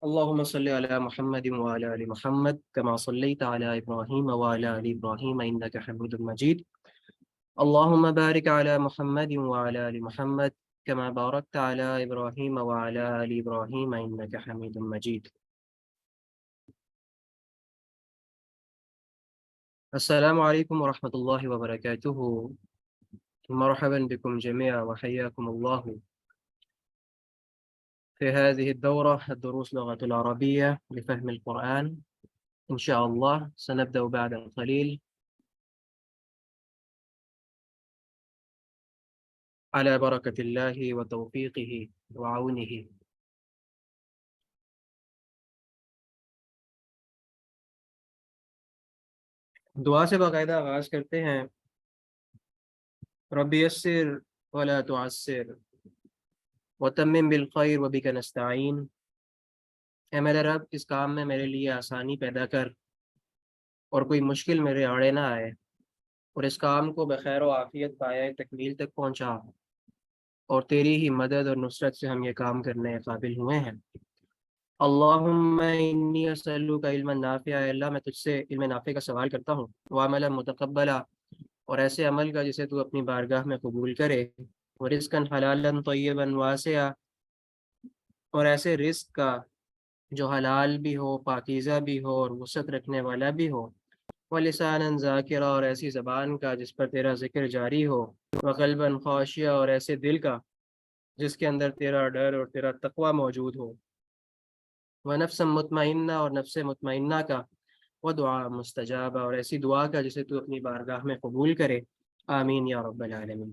اللهم صل على محمد وعلى آل محمد كما صليت على إبراهيم وعلى آل إبراهيم إنك حميد مجيد. اللهم بارك على محمد وعلى آل محمد كما باركت على إبراهيم وعلى آل إبراهيم إنك حميد مجيد. السلام عليكم ورحمة الله وبركاته. مرحبا بكم جميعا وحياكم الله في هذه الدورة الدروس لغة العربية لفهم القرآن. إن شاء الله سنبدأ بعد قليل على بركة الله وتوفيقه وعونه. دعا سے باقاعدہ آغاز کرتے ہیں. رب یسر ولا تعسر وتمم بالخیر وبک نستعین. اے میرے رب اس کام میں میرے لیے آسانی پیدا کر اور کوئی مشکل میرے آڑے نہ آئے، اور اس کام کو بخیر و عافیت پائے تکمیل تک پہنچا، اور تیری ہی مدد اور نصرت سے ہم یہ کام کرنے قابل ہوئے ہیں. اللہم انی اسألک علما نافعا، اے اللہ میں تجھ سے علم نافع کا سوال کرتا ہوں، وعملا متقبلا، اور ایسے عمل کا جسے تو اپنی بارگاہ میں قبول کرے، ورزقا حلالا طیبا واسعا، اور ایسے رزق کا جو حلال بھی ہو، پاکیزہ بھی ہو اور وسعت رکھنے والا بھی ہو، ولسانا ذاکرا، اور ایسی زبان کا جس پر تیرا ذکر جاری ہو، وقلبا خاشعا، اور ایسے دل کا جس کے اندر تیرا ڈر اور تیرا تقوی موجود ہو، ونفسا مطمئنہ، اور نفس مطمئنہ کا، ودعا مستجابہ، اور ایسی دعا کا جسے تو اپنی بارگاہ میں قبول کرے. آمین یا رب العالمین.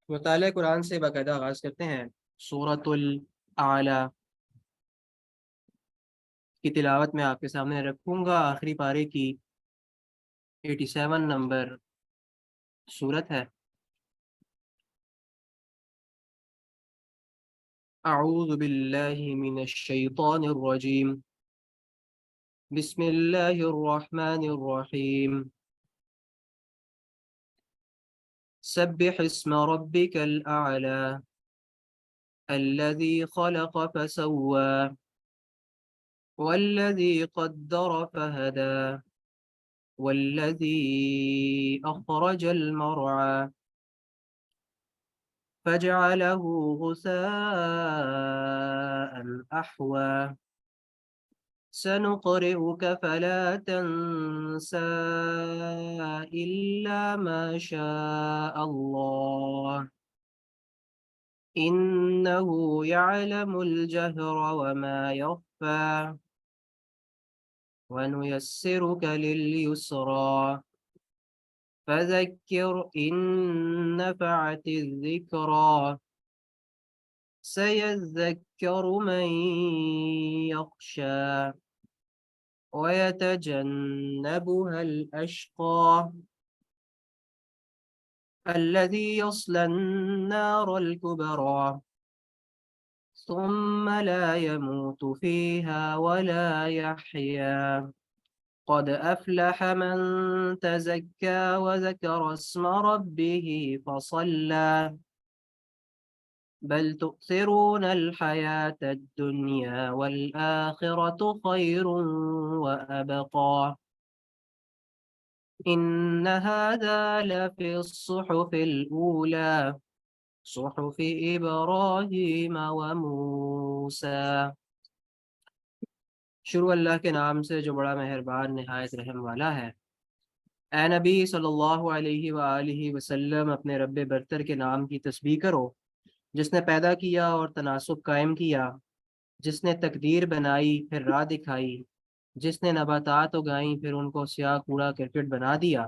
مطالعہ قرآن سے باقاعدہ آغاز کرتے ہیں. سورۃ الاعلی کی تلاوت میں آپ کے سامنے رکھوں گا. آخری پارے کی 87 نمبر سورت ہے. اعوذ باللہ من الشیطان الرجیم، بسم اللہ الرحمن الرحیم. سبح اسم ربک الاعلی الذي خلق فسوى والذي قدر فهدى والذي أخرج المرعى فجعله غثاء أحوى سنقرئك فلا تنسى إلا ما شاء الله إنه يعلم الجهر وما يخفى ونيسرك لليسرى فذكر إن نفعت الذكرى سيذكر من يخشى ويتجنبها الأشقى الذي يصلى النار الكبرى ثم لا يموت فيها ولا يحيا قد أفلح من تزكى وذكر اسم ربه فصلى بل تؤثرون الحياة الدنيا والآخرة خير وأبقى إن هذا لفي الصحف الأولى صحف إبراهيم وموسى. شروع اللہ کے نام سے جو بڑا مہربان نہایت رحم والا ہے. اے نبی صلی اللہ علیہ وآلہ وسلم اپنے رب برتر کے نام کی تسبیح کرو جس نے پیدا کیا اور تناسب قائم کیا، جس نے تقدیر بنائی پھر راہ دکھائی، جس نے نباتات اگائیں پھر ان کو سیاہ کوڑا کرکٹ بنا دیا.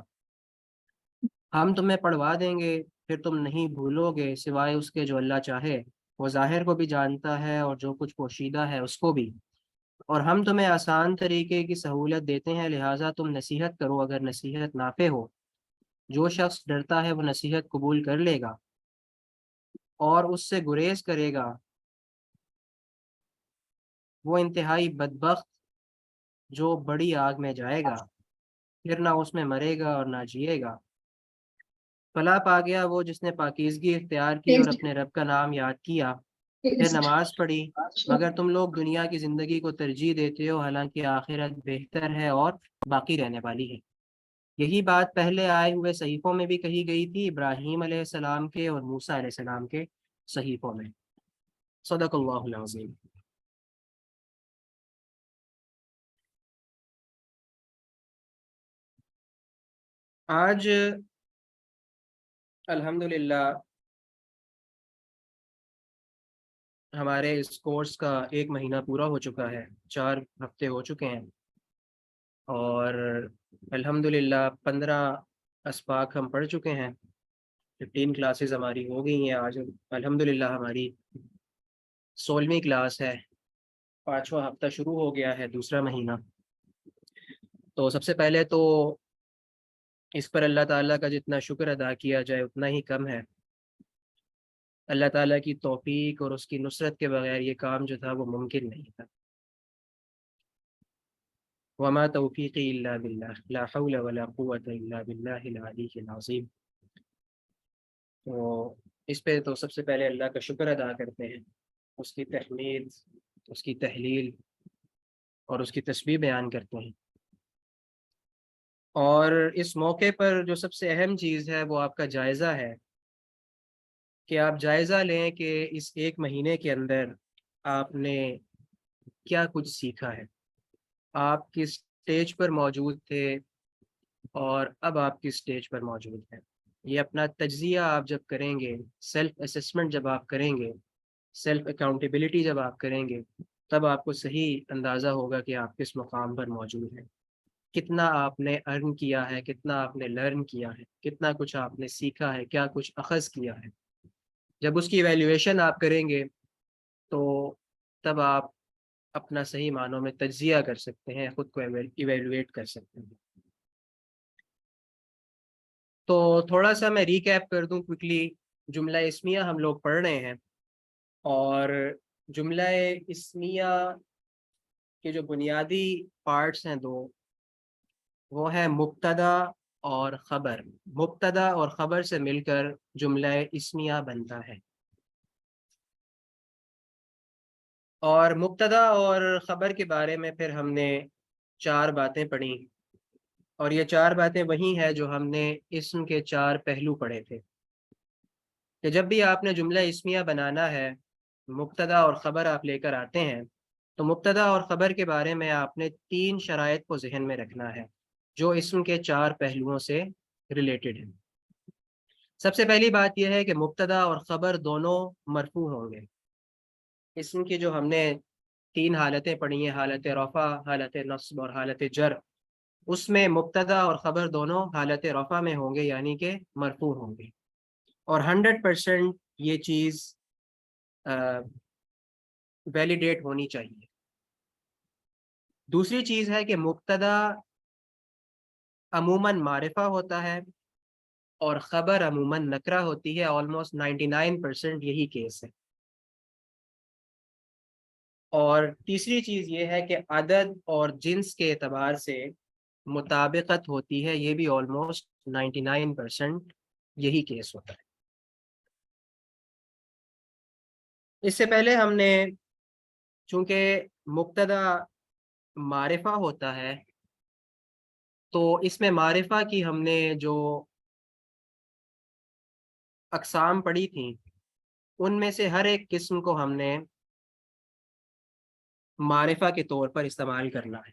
ہم تمہیں پڑھوا دیں گے پھر تم نہیں بھولو گے سوائے اس کے جو اللہ چاہے. وہ ظاہر کو بھی جانتا ہے اور جو کچھ پوشیدہ ہے اس کو بھی. اور ہم تمہیں آسان طریقے کی سہولت دیتے ہیں، لہٰذا تم نصیحت کرو اگر نصیحت نافع ہو. جو شخص ڈرتا ہے وہ نصیحت قبول کر لے گا، اور اس سے گریز کرے گا وہ انتہائی بدبخت جو بڑی آگ میں جائے گا، پھر نہ اس میں مرے گا اور نہ جیے گا. فلاح پا گیا وہ جس نے پاکیزگی اختیار کی اور اپنے رب کا نام یاد کیا پھر نماز پڑھی، مگر تم لوگ دنیا کی زندگی کو ترجیح دیتے ہو، حالانکہ آخرت بہتر ہے اور باقی رہنے والی ہے۔ یہی بات پہلے آئے ہوئے صحیفوں میں بھی کہی گئی تھی، ابراہیم علیہ السلام کے اور موسیٰ علیہ السلام کے صحیفوں میں۔ صدق اللہ العظیم۔ آج الحمدللہ ہمارے اس کورس کا 1 مہینہ پورا ہو چکا ہے، 4 ہفتے ہو چکے ہیں، اور الحمدللہ 15 اسباق ہم پڑھ چکے ہیں، 15 کلاسز ہماری ہو گئی ہیں۔ آج الحمدللہ ہماری 16ویں کلاس ہے، 5واں ہفتہ شروع ہو گیا ہے، دوسرا مہینہ۔ تو سب سے پہلے تو اس پر اللہ تعالیٰ کا جتنا شکر ادا کیا جائے اتنا ہی کم ہے۔ اللہ تعالیٰ کی توفیق اور اس کی نصرت کے بغیر یہ کام جو تھا وہ ممکن نہیں تھا۔ وما توفیقی الا باللہ، لا حول ولا قوة الا باللہ العلی العظیم۔ تو اس پہ تو سب سے پہلے اللہ کا شکر ادا کرتے ہیں، اس کی تحمید، اس کی تحلیل اور اس کی تسبیح بیان کرتے ہیں۔ اور اس موقع پر جو سب سے اہم چیز ہے وہ آپ کا جائزہ ہے، کہ آپ جائزہ لیں کہ اس 1 مہینے کے اندر آپ نے کیا کچھ سیکھا ہے، آپ کس سٹیج پر موجود تھے اور اب آپ کس سٹیج پر موجود ہیں۔ یہ اپنا تجزیہ آپ جب کریں گے، سیلف اسسمنٹ جب آپ کریں گے، سیلف اکاؤنٹیبلٹی جب آپ کریں گے، تب آپ کو صحیح اندازہ ہوگا کہ آپ کس مقام پر موجود ہیں، کتنا آپ نے ارن کیا ہے، کتنا آپ نے لرن کیا ہے، کتنا کچھ آپ نے سیکھا ہے، کیا کچھ اخذ کیا ہے۔ جب اس کی ایویلیویشن آپ کریں گے تو تب آپ اپنا صحیح معنوں میں تجزیہ کر سکتے ہیں، خود کو ایویلویٹ کر سکتے ہیں۔ تو تھوڑا سا میں ریکیپ کر دوں کوئکلی۔ جملہ اسمیہ ہم لوگ پڑھ رہے ہیں، اور جملہ اسمیہ کے جو بنیادی پارٹس ہیں دو، وہ ہے مبتدا اور خبر۔ مبتدا اور خبر سے مل کر جملہ اسمیہ بنتا ہے، اور مبتدا اور خبر کے بارے میں پھر ہم نے 4 باتیں پڑھی، اور یہ 4 باتیں وہی ہیں جو ہم نے اسم کے 4 پہلو پڑھے تھے، کہ جب بھی آپ نے جملہ اسمیہ بنانا ہے، مبتدا اور خبر آپ لے کر آتے ہیں، تو مبتدا اور خبر کے بارے میں آپ نے 3 شرائط کو ذہن میں رکھنا ہے جو اسم کے 4 پہلوؤں سے ریلیٹڈ ہیں۔ سب سے پہلی بات یہ ہے کہ مبتدا اور خبر دونوں مرفوع ہوں گے۔ اسم کی جو ہم نے 3 حالتیں پڑھی ہیں، حالت رفع، حالت نصب اور حالت جر، اس میں مبتدا اور خبر دونوں حالت رفع میں ہوں گے، یعنی کہ مرفوع ہوں گے، اور 100% یہ چیز ویلیڈیٹ ہونی چاہیے۔ دوسری چیز ہے کہ مبتدا عموماً معرفہ ہوتا ہے اور خبر عموماً نکرہ ہوتی ہے، آلموسٹ 99% یہی کیس ہے۔ اور تیسری چیز یہ ہے کہ عدد اور جنس کے اعتبار سے مطابقت ہوتی ہے، یہ بھی آلموسٹ 99% یہی کیس ہوتا ہے۔ اس سے پہلے ہم نے، چونکہ مبتدا معرفہ ہوتا ہے، تو اس میں معرفہ کی ہم نے جو اقسام پڑھی تھیں، ان میں سے ہر ایک قسم کو ہم نے معرفہ کے طور پر استعمال کرنا ہے۔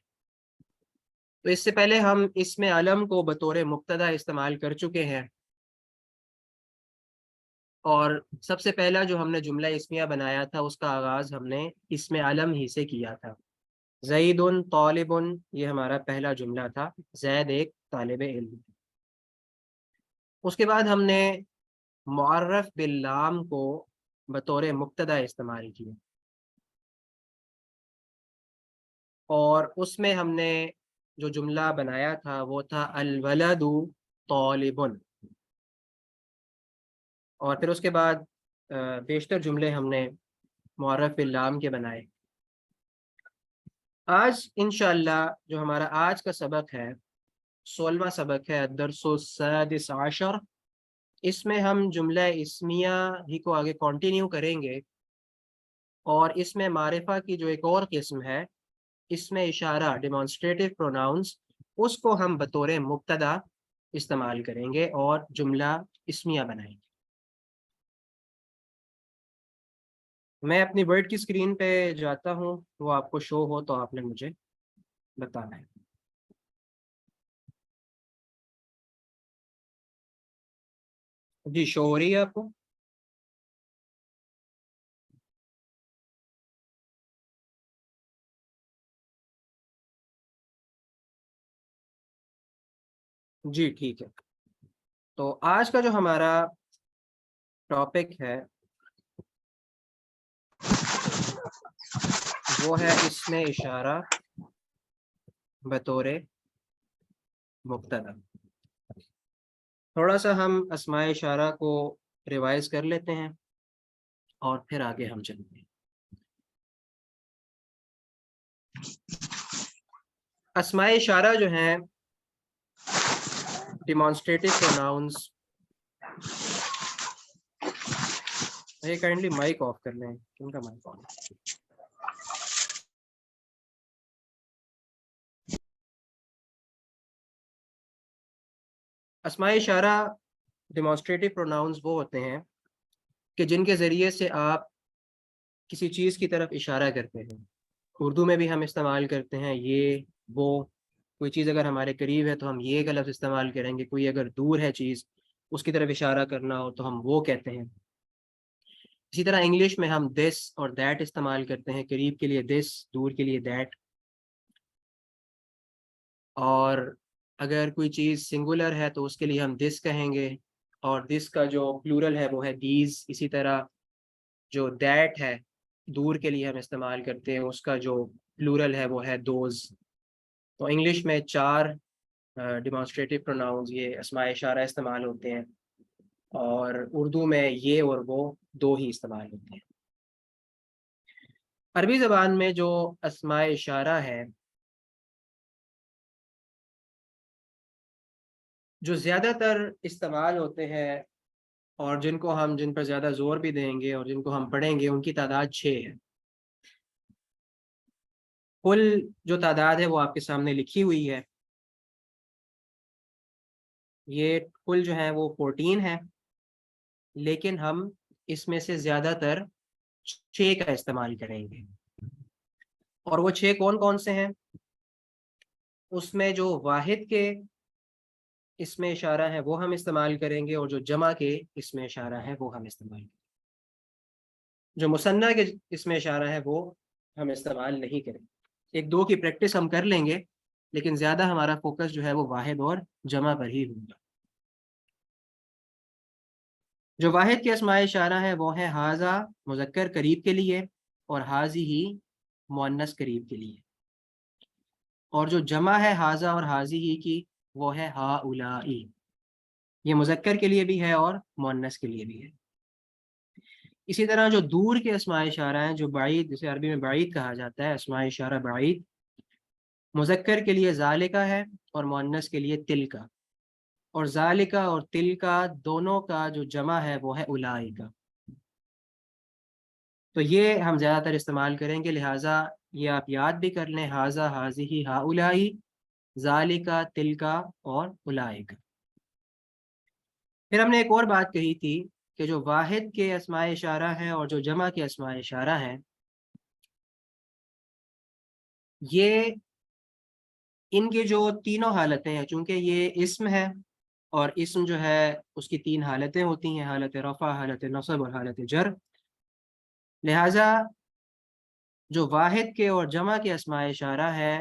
تو اس سے پہلے ہم اسم علم کو بطور مبتدا استعمال کر چکے ہیں، اور سب سے پہلا جو ہم نے جملہ اسمیہ بنایا تھا اس کا آغاز ہم نے اسم علم ہی سے کیا تھا۔ زید طالب، یہ ہمارا پہلا جملہ تھا، زید ایک طالب علم۔ اس کے بعد ہم نے معرف باللام کو بطور مبتدا استعمال کیا، اور اس میں ہم نے جو جملہ بنایا تھا وہ تھا الولد طالب، اور پھر اس کے بعد بیشتر جملے ہم نے معرف باللام کے بنائے۔ آج انشاءاللہ جو ہمارا آج کا سبق ہے، 16واں سبق ہے، الدرس السادس عشر، اس میں ہم جملہ اسمیہ ہی کو آگے کنٹینیو کریں گے، اور اس میں معرفہ کی جو ایک اور قسم ہے، اس میں اشارہ ڈیمانسٹریٹو پروناؤنس، اس کو ہم بطور مبتدا استعمال کریں گے اور جملہ اسمیہ بنائیں گے۔ میں اپنی ورڈ کی اسکرین پہ جاتا ہوں، وہ آپ کو شو ہو تو آپ نے مجھے بتانا ہے۔ جی شو ہو رہی ہے آپ کو؟ جی ٹھیک ہے۔ تو آج کا جو ہمارا ٹاپک ہے وہ ہے اس میں اشارہ بطور مبتدا۔ تھوڑا سا ہم اسماء اشارہ کو ریوائز کر لیتے ہیں اور پھر آگے ہم چلتے ہیں۔ اسماء اشارہ جو ہیں ڈیمانسٹریٹو پروناؤنس، یہ کائنڈلی مائک آف کر لیں، کن کا مائک آن ہے؟ اسماء اشارہ ڈیمانسٹریٹو پروناؤنس وہ ہوتے ہیں کہ جن کے ذریعے سے آپ کسی چیز کی طرف اشارہ کرتے ہیں۔ اردو میں بھی ہم استعمال کرتے ہیں یہ وہ، کوئی چیز اگر ہمارے قریب ہے تو ہم یہ کا لفظ استعمال کریں گے، کوئی اگر دور ہے چیز اس کی طرف اشارہ کرنا ہو تو ہم وہ کہتے ہیں۔ اسی طرح انگلش میں ہم دس اور دیٹ استعمال کرتے ہیں، قریب کے لیے دس، دور کے لیے دیٹ۔ اور اگر کوئی چیز سنگولر ہے تو اس کے لیے ہم دس کہیں گے، اور دس کا جو پلورل ہے وہ ہے دیز۔ اسی طرح جو دیٹ ہے دور کے لیے ہم استعمال کرتے ہیں، اس کا جو پلورل ہے وہ ہے دوز۔ تو انگلش میں 4 ڈیمانسٹریٹو پروناؤنز یہ اسماء اشارہ استعمال ہوتے ہیں، اور اردو میں یہ اور وہ 2 ہی استعمال ہوتے ہیں۔ عربی زبان میں جو اسماء اشارہ ہے جو زیادہ تر استعمال ہوتے ہیں اور جن پر زیادہ زور بھی دیں گے اور جن کو ہم پڑھیں گے، ان کی تعداد 6 ہے۔ کل جو تعداد ہے وہ آپ کے سامنے لکھی ہوئی ہے، یہ کل جو ہے وہ 14 ہے، لیکن ہم اس میں سے زیادہ تر 6 کا استعمال کریں گے۔ اور وہ 6 کون کون سے ہیں؟ اس میں جو واحد کے اس میں اشارہ ہے وہ ہم استعمال کریں گے، اور جو جمع کے اس میں اشارہ ہے وہ ہم استعمال کریں گے۔ جو مثنیٰ کے اس میں اشارہ ہے وہ ہم استعمال نہیں کریں گے۔ 1-2 کی پریکٹس ہم کر لیں گے، لیکن زیادہ ہمارا فوکس جو ہے وہ واحد اور جمع پر ہی ہوگا۔ جو واحد کے اسماء اشارہ ہے وہ ہے حاذا مذکر قریب کے لیے، اور حاذی مؤنث قریب کے لیے۔ اور جو جمع ہے حاذا اور حاذی کی وہ ہے ہؤلائی، یہ مذکر کے لیے بھی ہے اور مؤنث کے لیے بھی ہے۔ اسی طرح جو دور کے اسماء اشارہ ہیں، جو بعید، جسے عربی میں بعید کہا جاتا ہے، اسماء اشارہ بعید، مذکر کے لیے ذالکا ہے اور مؤنث کے لیے تلکا، اور ذالکا اور تلکا دونوں کا جو جمع ہے وہ ہے اولئک۔ تو یہ ہم زیادہ تر استعمال کریں گے، لہٰذا یہ آپ یاد بھی کر لیں، حاذا، حاذی، ہؤلائی، ذالکا، تلکا اور اولئک۔ پھر ہم نے ایک اور بات کہی تھی کہ جو واحد کے اسماء اشارہ ہیں اور جو جمع کے اسماء اشارہ ہیں، یہ ان کی جو تینوں حالتیں ہیں، چونکہ یہ اسم ہے اور اسم جو ہے اس کی 3 حالتیں ہوتی ہیں، حالت رفع، حالت نصب اور حالت جر، لہٰذا جو واحد کے اور جمع کے اسماء اشارہ ہے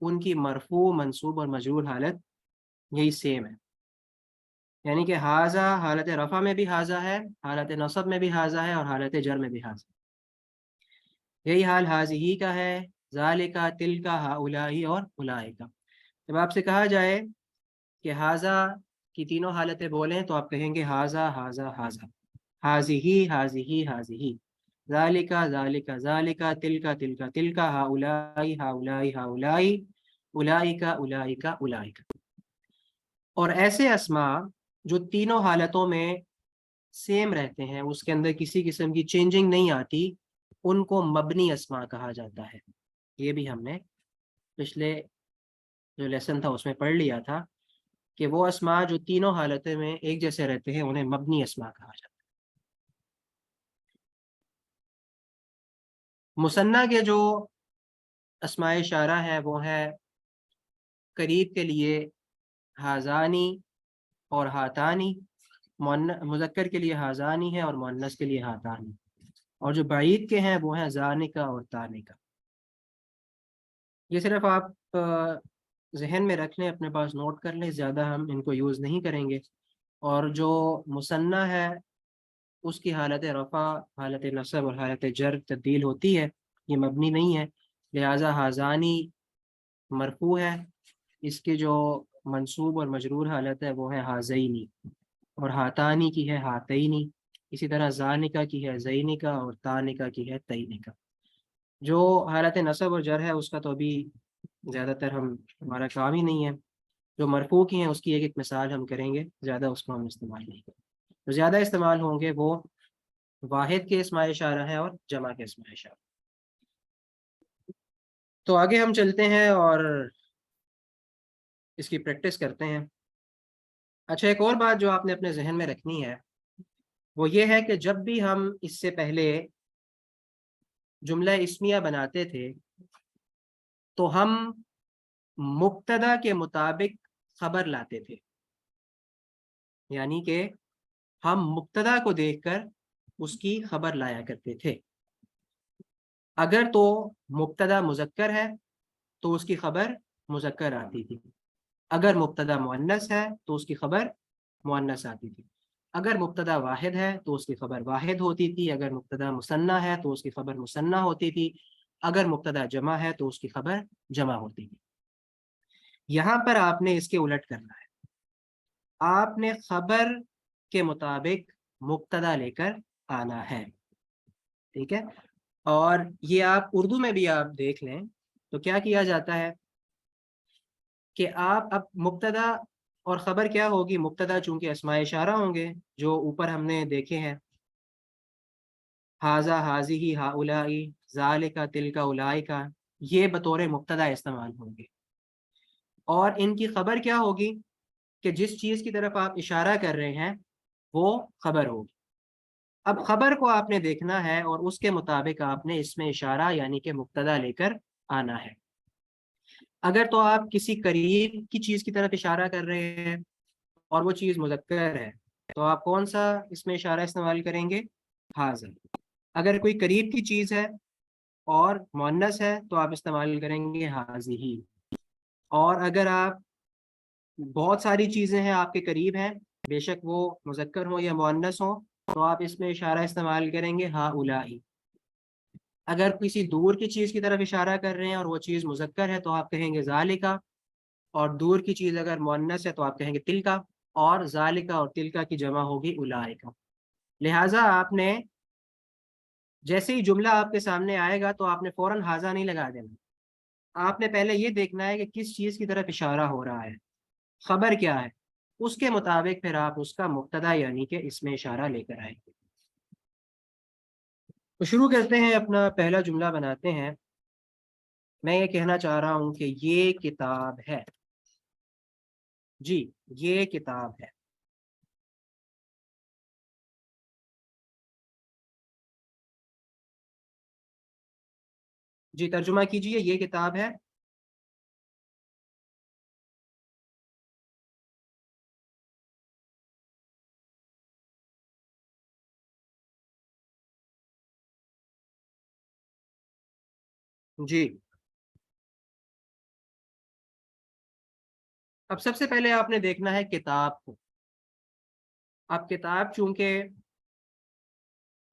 ان کی مرفوع، منصوب اور مجرور حالت یہی سیم ہے۔ یعنی کہ حاذا حالت رفع میں بھی حاذا ہے، حالت نصب میں بھی حاذا ہے، اور حالت جر میں بھی حاذا ہے۔ یہی حال حاذی کا ہے، ذالکا، تلکا، ہؤلائی اور اولئک۔ جب آپ سے کہا جائے کہ حاذا کی تینوں حالتیں بولیں تو آپ کہیں گے حاذا، حاذا، حاذا، حاذی، حاذی، حاذی، ذالکا، ذالکا، ذالکا، تلکا، تلکا، تلکا، ہؤلائی، ہؤلائی، ہؤلائی، اولئک، اولئک، اولئک۔ اور ایسے اسماء جو تینوں حالتوں میں سیم رہتے ہیں، اس کے اندر کسی قسم کی چینجنگ نہیں آتی، ان کو مبنی اسما کہا جاتا ہے۔ یہ بھی ہم نے پچھلے جو لیسن تھا اس میں پڑھ لیا تھا کہ وہ اسما جو تینوں حالتیں میں ایک جیسے رہتے ہیں انہیں مبنی اسما کہا جاتا ہے۔ مثنیٰ کے جو اسماء اشارہ ہے وہ ہے قریب کے لیے ہازانی اور ہاتانی، مذکر کے لیے ہازانی ہے اور مؤنث کے لیے ہاتانی، اور جو بعید کے ہیں وہ ہیں ذانکا اور تانکا۔ یہ صرف آپ ذہن میں رکھ لیں، اپنے پاس نوٹ کر لیں، زیادہ ہم ان کو یوز نہیں کریں گے۔ اور جو مثنیٰ ہے اس کی حالت رفع، حالت نصب اور حالت جر تبدیل ہوتی ہے، یہ مبنی نہیں ہے، لہٰذا ہازانی مرفوع ہے، اس کی جو منصوب اور مجرور حالت ہے وہ ہے ہازینی، اور ہاتانی کی ہے ہاتینی، اسی طرح ذانکا کی ہے زینکا اور تانکا کی ہے تینکا۔ جو حالت نصب اور جر ہے اس کا تو ابھی زیادہ تر ہمارا کام ہی نہیں ہے، جو مرفوع کی ہیں اس کی ایک ایک مثال ہم کریں گے، زیادہ اس کو ہم استعمال نہیں کریں گے۔ جو زیادہ استعمال ہوں گے وہ واحد کے اسماء اشارہ ہے اور جمع کے اسماء اشارہ۔ تو آگے ہم چلتے ہیں اور اس کی پریکٹس کرتے ہیں۔ اچھا، ایک اور بات جو آپ نے اپنے ذہن میں رکھنی ہے وہ یہ ہے کہ جب بھی ہم اس سے پہلے جملہ اسمیہ بناتے تھے تو ہم مبتدا کے مطابق خبر لاتے تھے، یعنی کہ ہم مبتدا کو دیکھ کر اس کی خبر لایا کرتے تھے۔ اگر تو مبتدا مذکر ہے تو اس کی خبر مذکر آتی تھی، اگر مبتدا مؤنث ہے تو اس کی خبر مؤنث آتی تھی، اگر مبتدا واحد ہے تو اس کی خبر واحد ہوتی تھی، اگر مبتدا مثنیٰ ہے تو اس کی خبر مثنیٰ ہوتی تھی، اگر مبتدا جمع ہے تو اس کی خبر جمع ہوتی تھی۔ یہاں پر آپ نے اس کے الٹ کرنا ہے، آپ نے خبر کے مطابق مبتدا لے کر آنا ہے، ٹھیک ہے؟ اور یہ آپ اردو میں بھی آپ دیکھ لیں تو کیا کیا جاتا ہے کہ آپ اب مبتدا اور خبر کیا ہوگی، مبتدا چونکہ اسماء اشارہ ہوں گے جو اوپر ہم نے دیکھے ہیں، ہاذا ہاذی ہاؤلائی ذالک تلک اولئک، یہ بطور مبتدا استعمال ہوں گے، اور ان کی خبر کیا ہوگی کہ جس چیز کی طرف آپ اشارہ کر رہے ہیں وہ خبر ہوگی۔ اب خبر کو آپ نے دیکھنا ہے اور اس کے مطابق آپ نے اس میں اشارہ یعنی کہ مبتدا لے کر آنا ہے۔ اگر تو آپ کسی قریب کی چیز کی طرف اشارہ کر رہے ہیں اور وہ چیز مذکر ہے تو آپ کون سا اس میں اشارہ استعمال کریں گے؟ حاضر۔ اگر کوئی قریب کی چیز ہے اور مؤنث ہے تو آپ استعمال کریں گے حاضی۔ اور اگر آپ بہت ساری چیزیں ہیں آپ کے قریب ہیں، بے شک وہ مذکر ہوں یا مؤنث ہوں، تو آپ اس میں اشارہ استعمال کریں گے ہاؤلائی۔ اگر کسی دور کی چیز کی طرف اشارہ کر رہے ہیں اور وہ چیز مذکر ہے تو آپ کہیں گے ذالکا، اور دور کی چیز اگر مؤنث ہے تو آپ کہیں گے تلکا، اور ذالکا اور تلکا کی جمع ہوگی اولئکا۔ لہٰذا آپ نے جیسے ہی جملہ آپ کے سامنے آئے گا تو آپ نے فوراً ہاذا نہیں لگا دینا، آپ نے پہلے یہ دیکھنا ہے کہ کس چیز کی طرف اشارہ ہو رہا ہے، خبر کیا ہے، اس کے مطابق پھر آپ اس کا مبتدا یعنی کہ اس میں اشارہ لے کر آئیں گے۔ تو شروع کرتے ہیں، اپنا پہلا جملہ بناتے ہیں۔ میں یہ کہنا چاہ رہا ہوں کہ یہ کتاب ہے، جی یہ کتاب ہے۔ جی ترجمہ کیجئے، یہ کتاب ہے۔ جی اب سب سے پہلے آپ نے دیکھنا ہے کتاب کو۔ اب کتاب چونکہ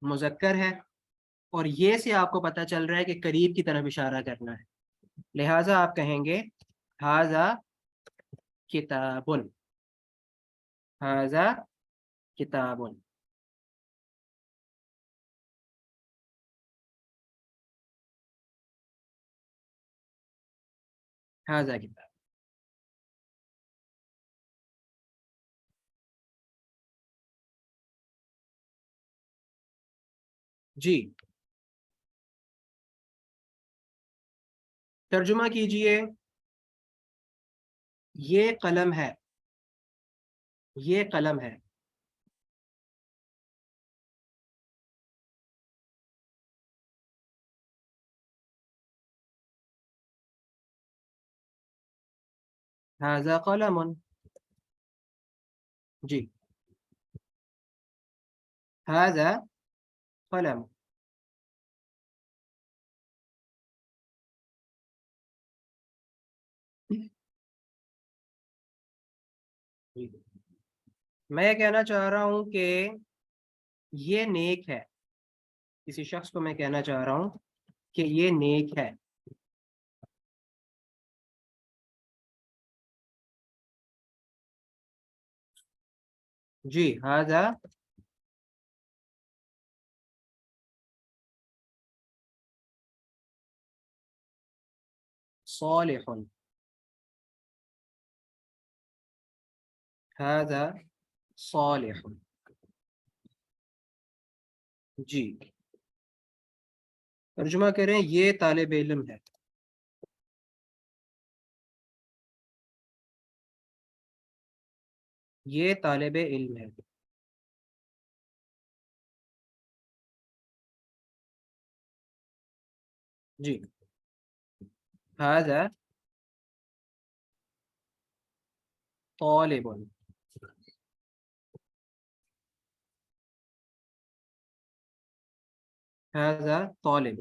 مذکر ہے اور یہ سے آپ کو پتہ چل رہا ہے کہ قریب کی طرف اشارہ کرنا ہے، لہٰذا آپ کہیں گے ہاذا کتاب، ہاذا کتاب، ہاذا کتاب۔ جی ترجمہ کیجئے، یہ قلم ہے، یہ قلم ہے۔ هذا قلم، جی هذا قلم۔ جی میں کہنا چاہ رہا ہوں کہ یہ نیک ہے، کسی شخص کو میں کہنا چاہ رہا ہوں کہ یہ نیک ہے۔ جی هذا صالح، هذا صالح، جی ترجمہ کریں یہ طالب علم ہے، یہ طالب علم ہے۔ جی هذا طالب، هذا طالب،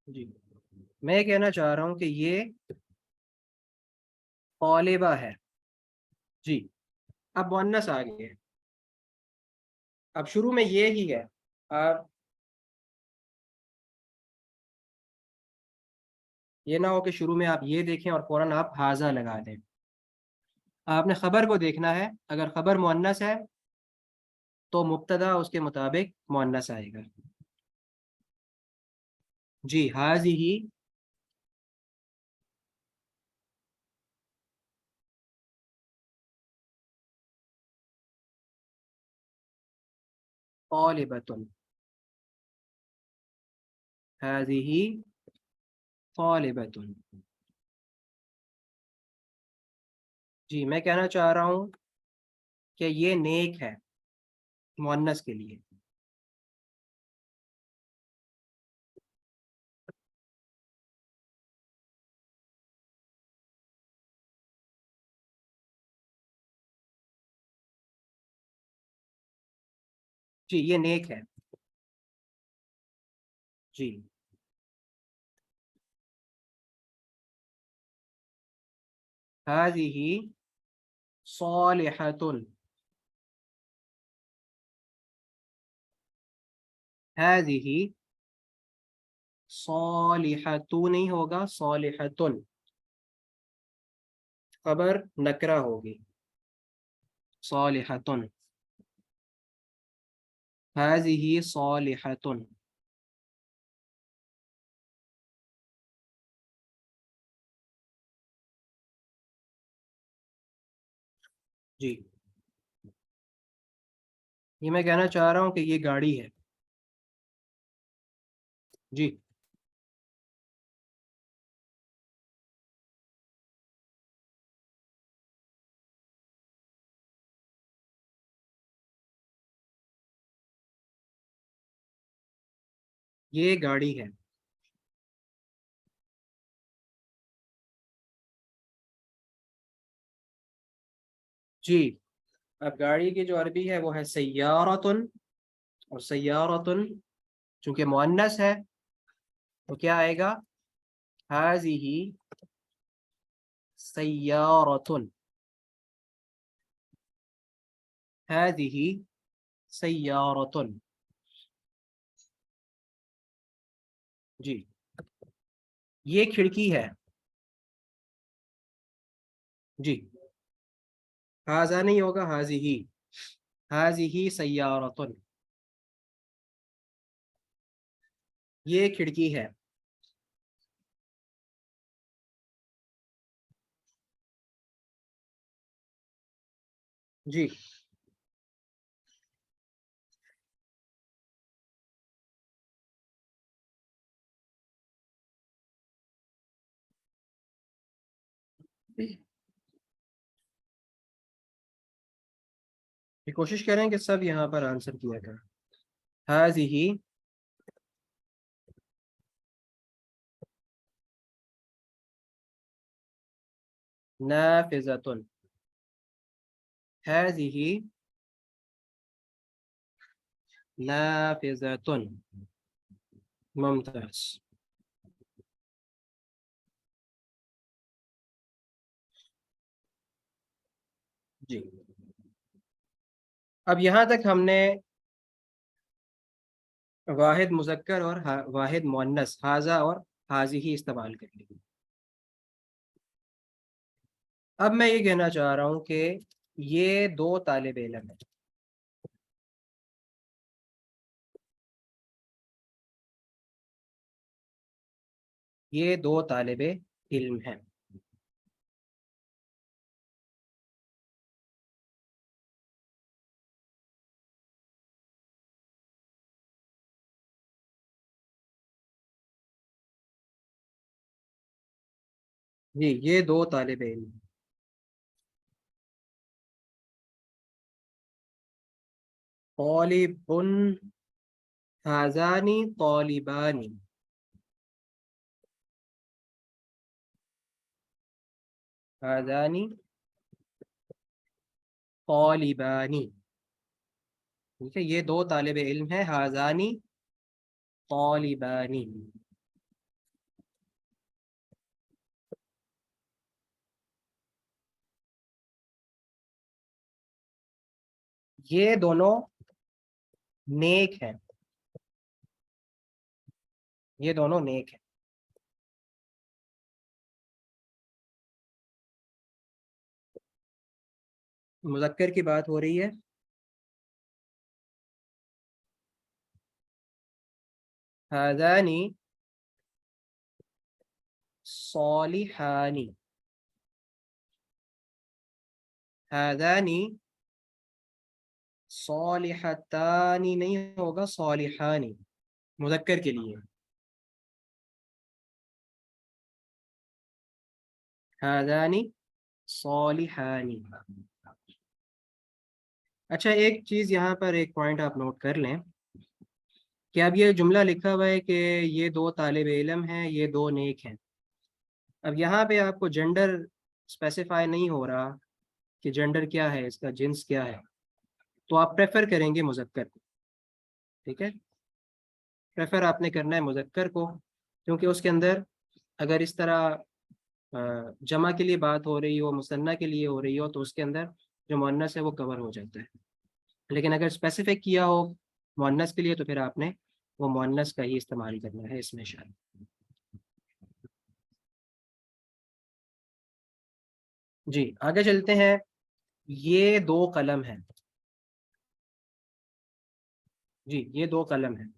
جی میں کہنا چاہ رہا ہوں کہ یہ طالبہ ہے۔ جی اب مؤنث آ گئی ہے، اب شروع میں یہ ہی ہے، آپ یہ نہ ہو کہ شروع میں آپ یہ دیکھیں اور فوراً آپ ہاذا لگا دیں۔ آپ نے خبر کو دیکھنا ہے، اگر خبر مؤنث ہے تو مبتدا اس کے مطابق مؤنث آئے گا۔ جی ہاذہ طالبۃ، ہاذہ طالبۃ۔ جی میں کہنا چاہ رہا ہوں کہ یہ نیک ہے، مؤنث کے لیے۔ جی یہ نیک ہے، جی ہاذہ صالحۃ، ہاذہ صالحۃ نہیں ہوگا، صالحۃ، خبر نکرہ ہوگی، صالحۃ، هذه صالحۃ۔ جی یہ میں کہنا چاہ رہا ہوں کہ یہ گاڑی ہے، جی یہ گاڑی ہے۔ جی اب گاڑی کی جو عربی ہے وہ ہے سیارۃ، اور سیارۃ چونکہ مؤنث ہے تو کیا آئے گا، ہذہ سیارۃ، ہذہ سیارۃ۔ جی یہ کھڑکی ہے، جی ہاذا نہیں ہوگا، ہذہ، ہذہ سیارۃ، یہ کھڑکی ہے۔ جی یہ کوشش کریں کہ سب یہاں پر آنسر کیا کریں. ہاذہ نافذۃ. هذه نافذۃ. ممتاز. جی اب یہاں تک ہم نے واحد مذکر اور واحد مؤنث حاذا اور حاذہ استعمال کر لی. اب میں یہ کہنا چاہ رہا ہوں کہ یہ دو طالب علم ہیں. یہ دو طالب علم ہیں. جی یہ دو طالب علم ہیں. طالب هذان طالبان. هذان طالبان. ٹھیک ہے یہ دو طالب علم ہیں. هذان طالبان. یہ دونوں نیک ہیں. یہ دونوں نیک ہیں. مذکر کی بات ہو رہی ہے. هذان صالحان. هذان صالحتان نہیں ہوگا صالحان مذکر کے لیے. هذان صالحان. اچھا ایک چیز یہاں پر ایک پوائنٹ آپ نوٹ کر لیں کہ اب یہ جملہ لکھا ہوا ہے کہ یہ دو طالب علم ہیں یہ دو نیک ہیں. اب یہاں پہ آپ کو جنڈر اسپیسیفائی نہیں ہو رہا کہ جنڈر کیا ہے اس کا جنس کیا ہے. تو آپ پریفر کریں گے مذکر کو. ٹھیک ہے پریفر آپ نے کرنا ہے مذکر کو کیونکہ اس کے اندر اگر اس طرح جمع کے لیے بات ہو رہی ہو مثنیٰ کے لیے ہو رہی ہو تو اس کے اندر جو مؤنث ہے وہ کور ہو جاتا ہے. لیکن اگر اسپیسیفک کیا ہو مؤنث کے لیے تو پھر آپ نے وہ مؤنث کا ہی استعمال کرنا ہے اس میں شاید. جی آگے چلتے ہیں. یہ دو قلم ہیں. جی یہ دو قلم ہیں.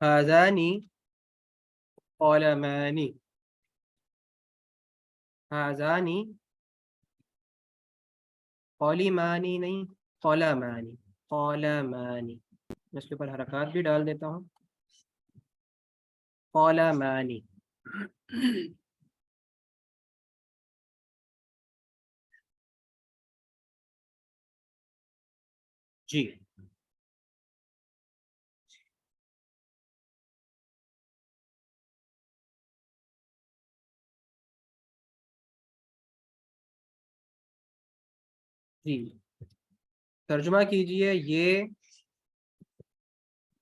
هذان قلمان. هذان قلمانی نہیں قلمانی. قلمانی. میں اس کے اوپر حرکات بھی ڈال دیتا ہوں. قلمانی. جی جی ترجمہ کیجئے. یہ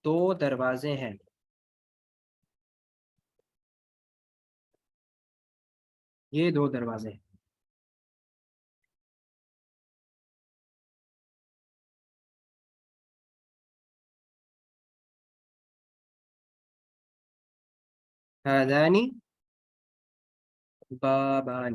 دو دروازے ہیں. یہ دو دروازے ہیں. هذان بابان.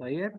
طيب،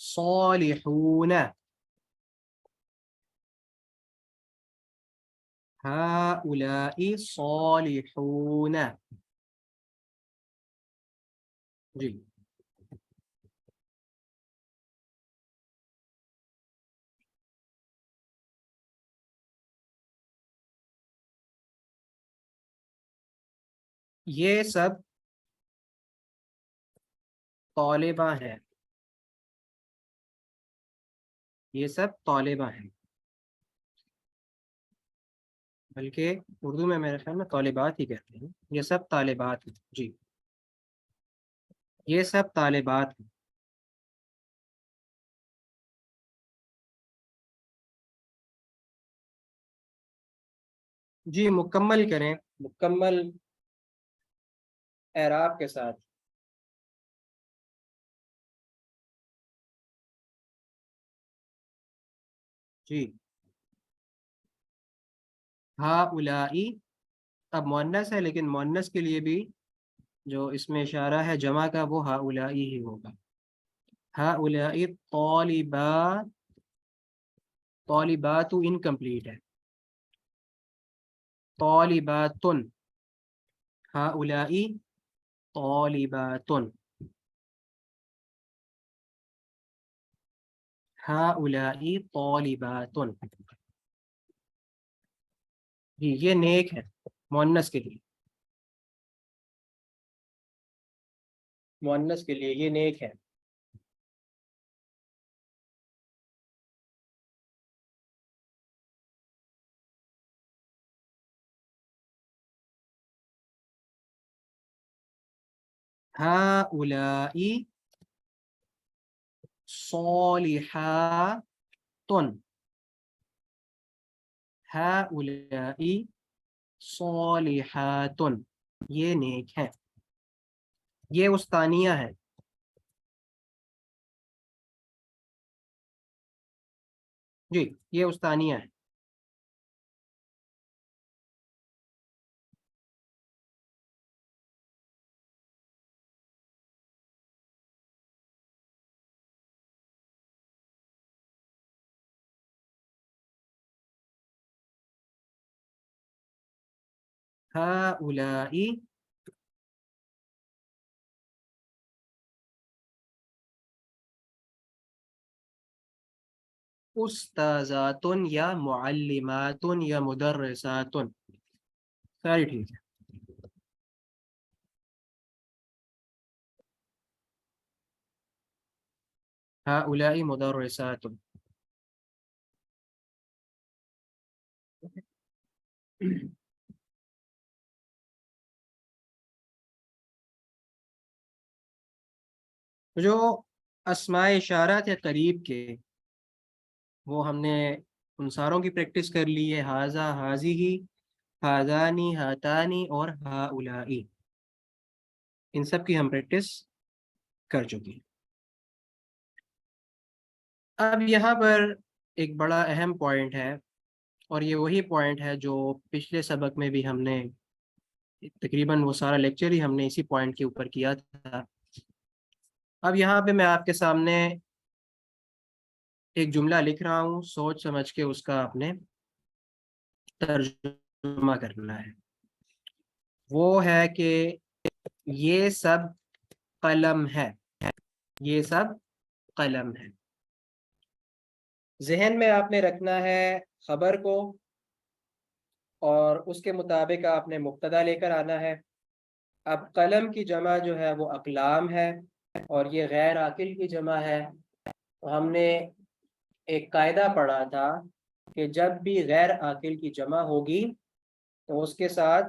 صالحون هؤلاء صالحون جی یہ سب طالبہ ہیں یہ سب طالبہ ہیں بلکہ اردو میں میرے خیال میں طالبات ہی کہتے ہیں یہ سب طالبات ہیں جی یہ سب طالبات ہیں جی مکمل کریں مکمل اعراب کے ساتھ جی ہؤلائی اب مؤنث ہے لیکن مؤنث کے لیے بھی جو اس میں اشارہ ہے جمع کا وہ ہؤلائی ہی ہوگا ہؤلائی طالبات طالبات انکمپلیٹ ہے طالبات ہؤلائی طالبات ہؤلائی طالبات جی یہ نیک ہے مؤنث کے لیے مؤنث کے لیے یہ نیک ہے ہؤلائی صالحات ہؤلائی صالحات یہ نیک ہے یہ استانیہ ہے جی یہ استانیہ ہے ہؤلائی استاذات یا معلمات یا مدرسات ساری ٹھیک ہے ہؤلائی مدرسات جو اسماء اشارہ تھے قریب کے وہ ہم نے ان ساروں کی پریکٹس کر لی ہے ہاذا ہاذی ہاذانی ہاتانی اور ہؤلائی ان سب کی ہم پریکٹس کر چکے ہیں اب یہاں پر ایک بڑا اہم پوائنٹ ہے اور یہ وہی پوائنٹ ہے جو پچھلے سبق میں بھی ہم نے تقریباً وہ سارا لیکچر ہی ہم نے اسی پوائنٹ کے اوپر کیا تھا اب یہاں پہ میں آپ کے سامنے ایک جملہ لکھ رہا ہوں سوچ سمجھ کے اس کا آپ نے ترجمہ کرنا ہے وہ ہے کہ یہ سب قلم ہے یہ سب قلم ہے ذہن میں آپ نے رکھنا ہے خبر کو اور اس کے مطابق آپ نے مبتدا لے کر آنا ہے اب قلم کی جمع جو ہے وہ اقلام ہے اور یہ غیر عاقل کی جمع ہے ہم نے ایک قاعدہ پڑھا تھا کہ جب بھی غیر عاقل کی جمع ہوگی تو اس کے ساتھ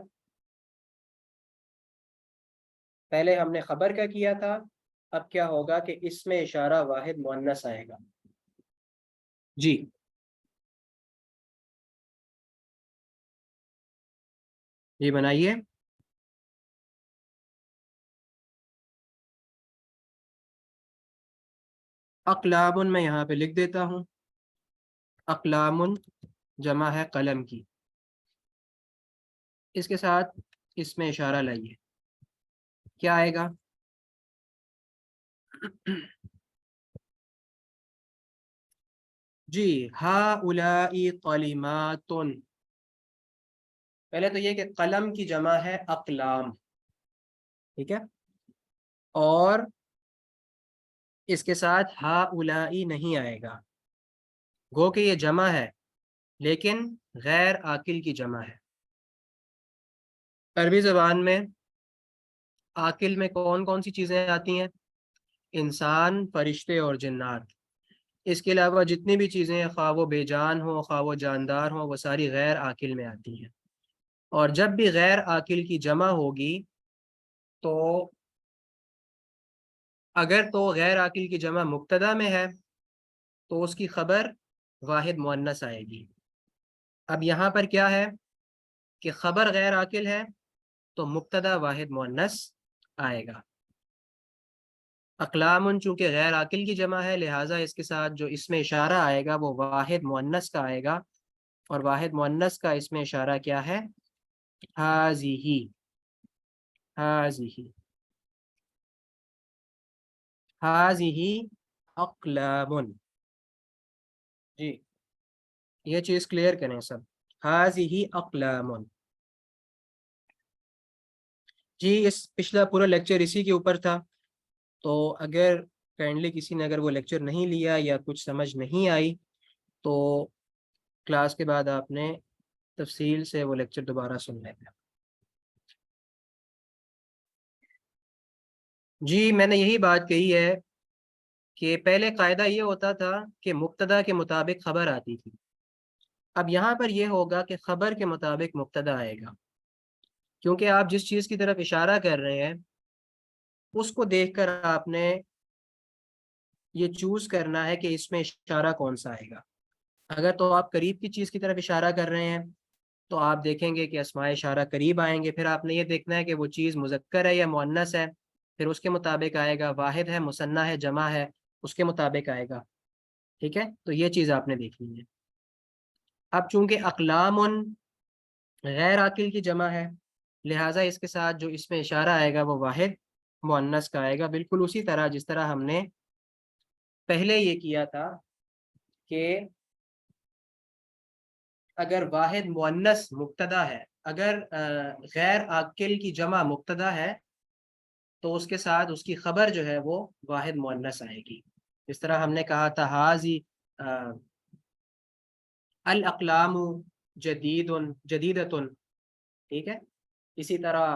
پہلے ہم نے خبر کا کیا تھا اب کیا ہوگا کہ اس میں اشارہ واحد مؤنث آئے گا جی یہ بنائیے اقلام میں یہاں پہ لکھ دیتا ہوں اقلام جمع ہے قلم کی اس کے ساتھ اس میں اشارہ لائیے کیا آئے گا جی ہاؤلائی قلیماتن، پہلے تو یہ کہ قلم کی جمع ہے اقلام، ٹھیک ہے، اور اس کے ساتھ ہاؤلائی نہیں آئے گا، گو کہ یہ جمع ہے لیکن غیر عاقل کی جمع ہے۔ عربی زبان میں عاقل میں کون کون سی چیزیں آتی ہیں؟ انسان، فرشتے اور جنات۔ اس کے علاوہ جتنی بھی چیزیں ہیں، خواہ وہ بے جان ہوں خواہ وہ جاندار ہوں، وہ ساری غیر عاقل میں آتی ہیں۔ اور جب بھی غیر عاقل کی جمع ہوگی تو اگر تو غیر عاقل کی جمع مبتدا میں ہے تو اس کی خبر واحد مؤنث آئے گی۔ اب یہاں پر کیا ہے کہ خبر غیر عاقل ہے تو مبتدا واحد مؤنث آئے گا۔ اقلام چونکہ غیر عاقل کی جمع ہے، لہٰذا اس کے ساتھ جو اس میں اشارہ آئے گا وہ واحد مؤنث کا آئے گا، اور واحد مؤنث کا اس میں اشارہ کیا ہے؟ ہذہ، ہذہ، ہذہ اقلام۔ جی یہ چیز کلیئر کریں سب، ہذہ اقلام۔ جی اس پچھلا پورا لیکچر اسی کے اوپر تھا، تو اگر کائنڈلی کسی نے اگر وہ لیکچر نہیں لیا یا کچھ سمجھ نہیں آئی تو کلاس کے بعد آپ نے تفصیل سے وہ لیکچر دوبارہ سن لینا۔ جی میں نے یہی بات کہی ہے کہ پہلے قاعدہ یہ ہوتا تھا کہ مبتدا کے مطابق خبر آتی تھی، اب یہاں پر یہ ہوگا کہ خبر کے مطابق مبتدا آئے گا، کیونکہ آپ جس چیز کی طرف اشارہ کر رہے ہیں اس کو دیکھ کر آپ نے یہ چوز کرنا ہے کہ اس میں اشارہ کون سا آئے گا۔ اگر تو آپ قریب کی چیز کی طرف اشارہ کر رہے ہیں تو آپ دیکھیں گے کہ اسماء اشارہ قریب آئیں گے، پھر آپ نے یہ دیکھنا ہے کہ وہ چیز مذکر ہے یا مؤنث ہے، پھر اس کے مطابق آئے گا، واحد ہے، مثنیٰ ہے، جمع ہے، اس کے مطابق آئے گا، ٹھیک ہے، تو یہ چیز آپ نے دیکھنی ہے۔ اب چونکہ اقلام غیر عاقل کی جمع ہے، لہٰذا اس کے ساتھ جو اس میں اشارہ آئے گا وہ واحد مؤنث کا آئے گا، بالکل اسی طرح جس طرح ہم نے پہلے یہ کیا تھا کہ اگر واحد مؤنث مبتدا ہے، اگر غیر عاقل کی جمع مبتدا ہے تو اس کے ساتھ اس کی خبر جو ہے وہ واحد مؤنث آئے گی، اس طرح ہم نے کہا تھا حاضی الاقلام جدید جدیدۃ، ٹھیک ہے، اسی طرح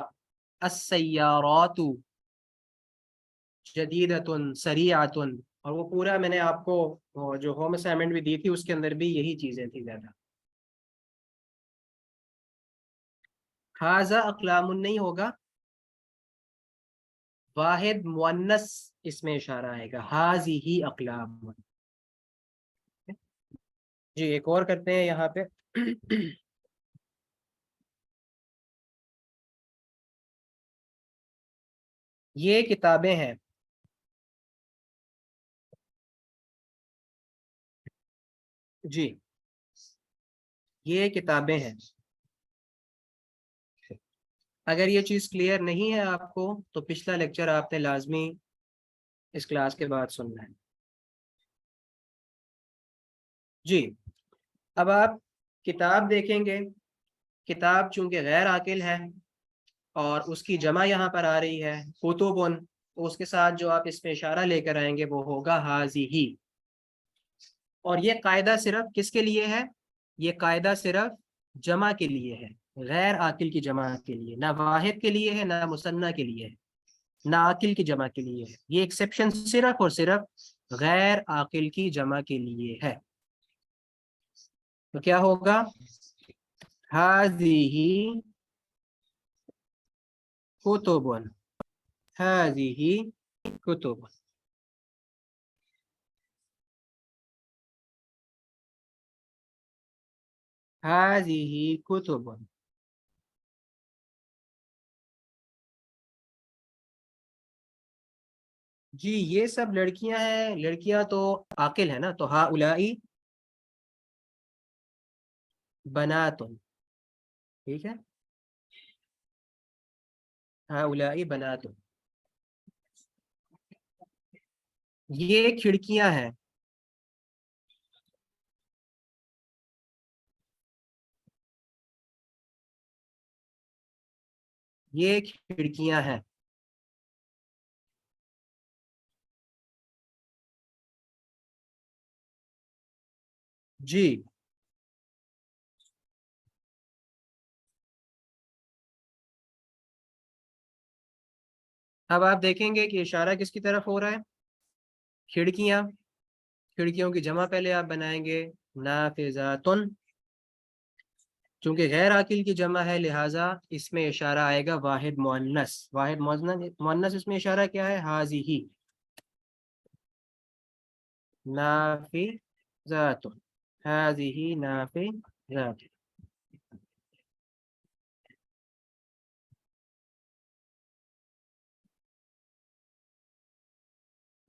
السیارات جدیدۃ سریعۃ، اور وہ پورا میں نے آپ کو جو ہوم اسائنمنٹ بھی دی تھی اس کے اندر بھی یہی چیزیں تھی زیادہ۔ حاضہ اقلام نہیں ہوگا، واحد مؤنث اس میں اشارہ آئے گا، حاضی اقلام۔ جی ایک اور کرتے ہیں یہاں پہ یہ کتابیں ہیں، جی یہ کتابیں ہیں۔ اگر یہ چیز کلیئر نہیں ہے آپ کو تو پچھلا لیکچر آپ نے لازمی اس کلاس کے بعد سننا ہے۔ جی اب آپ کتاب دیکھیں گے، کتاب چونکہ غیر عاقل ہے اور اس کی جمع یہاں پر آ رہی ہے کتبن، تو اس کے ساتھ جو آپ اس میں اشارہ لے کر آئیں گے وہ ہوگا حاضی، اور یہ قاعدہ صرف کس کے لیے ہے؟ یہ قاعدہ صرف جمع کے لیے ہے، غیر عاقل کی جمع کے لیے، نہ واحد کے لیے ہے نہ مثنیٰ کے لیے ہے، نہ عاقل کی جمع کے لیے ہے، یہ ایکسیپشن صرف اور صرف غیر عاقل کی جمع کے لیے ہے۔ تو کیا ہوگا؟ ہذہ کتب، ہذہ کتب، ہذہ کتب۔ جی یہ سب لڑکیاں ہیں، لڑکیاں تو عاقل ہے نا، تو ہؤلائی بنات، ٹھیک ہے، ہؤلائی بنات، یہ کھڑکیاں ہیں، یہ کھڑکیاں ہیں. جی اب آپ دیکھیں گے کہ اشارہ کس کی طرف ہو رہا ہے؟ کھڑکیاں. کھڑکیوں کی جمع پہلے آپ بنائیں گے نافذاتن. چونکہ غیر عاقل کی جمع ہے لہٰذا اس میں اشارہ آئے گا واحد مؤنث. واحد مؤنث اس میں اشارہ کیا ہے؟ حاذی. نافذات. حاذی نافذات.